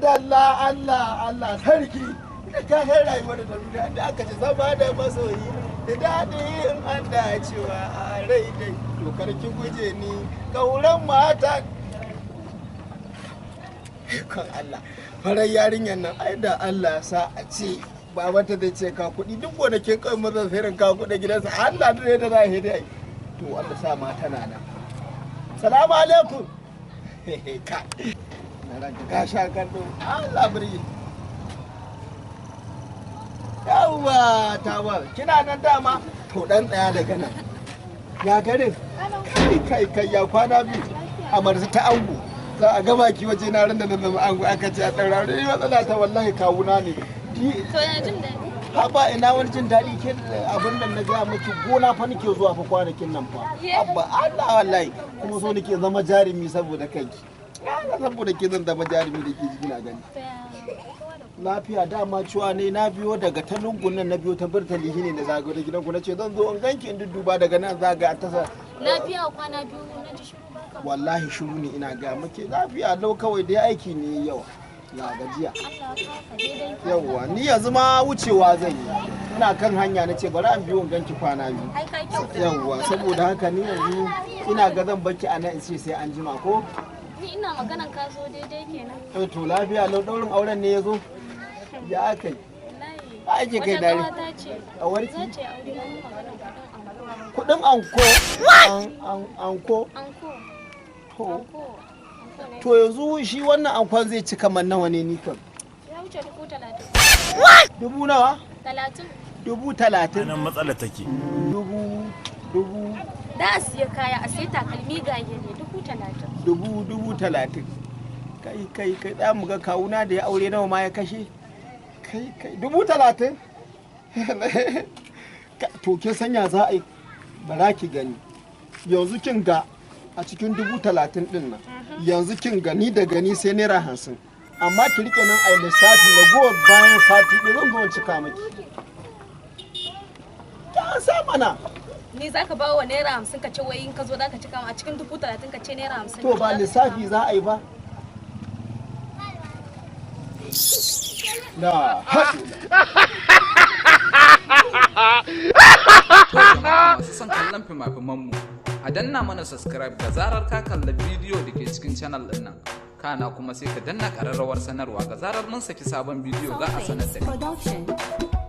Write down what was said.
madalla Allah sarki ka san rayuwar da duniya da aka ci zama da masoyi da daɗi in an dacewa a rai dai to karki guje ni kauran mata kan Allah farar yarinyar nan ai da Allah sa a ce babanta zai ce ka kuɗi duk gonakin kai mazan sairin ka kuɗi gidansa Allah da da za a dai to Allah sa mata na nan salamu alaikum ka na ranka ka sha kallo Allah birgi yawwa tawa kina nan dama to dan tsaya daga nan ya garin kai ya kwana biyu a marsa ta ango za a gama ki waje na ran da nan ango aka ce a daura ni matsala ta wallahi kawuna ne to ya jin daɗi haba ina wani jin daɗi ke abin nan na ga miki gona fa nake zuwa fa kwanakin nan fa abba Allah wallahi kuma so nake zama jarumi saboda kanki saboda ke zan zama jarumi da ke jina gani lafiya dama cewa ne na biyo daga ta lungun nan na biyo ta burtali shine da zagayo da gidanku na ce zan zo in ganki in dudduba daga nan zaga ta sa lafiya kwana biyu na ji shiru wallahi shiru ne ina ga muke lafiya lau kawai dai aiki ne yawa na gajiya yawa ni yanzu ma wucewa zan yi ina kan hanya na ce bari an biyo in ganki kwana biyu yawa saboda haka ni yanzu ina ga zan baki a nan in ce sai an jima ko ni ina maganan ka zo daidai kenan to lafiya lau daurin auren ne ya zo ya akai ake kai dare a warki kudin anko to yanzu shi wannan ankon zai ci kamar nawa ne ni kan ya wuce 30,000 dubu nawa 30 30 nan matsala take dubu da a siya kaya a sai takalmi gaye ne 30,000 30 kai za mu ga kawuna da ya aure nawa ma ya kashe kai 30 to kin sanya za a yi bara ki gani yanzu kin ga a cikin 30 din nan yanzu kin gani da gani sai naira 50 amma ki rike nan a yi lissafi na gowa bayan sati ɗaya zan zo cika miki ta sa mana ni za ka ba wa naira 50 ka ce wai in ka zo za ka cika a cikin 30,000 ka ce naira 50 to ba lissafi za a yi ba da masu son kallon fima-fimanmu a danna mana subscribe da zarar ka kalla bidiyo da ke cikin channel din nan kana kuma sai ka danna ƙararrawar sanarwa ga zarar mun saki sabon bidiyo za a sanar da kai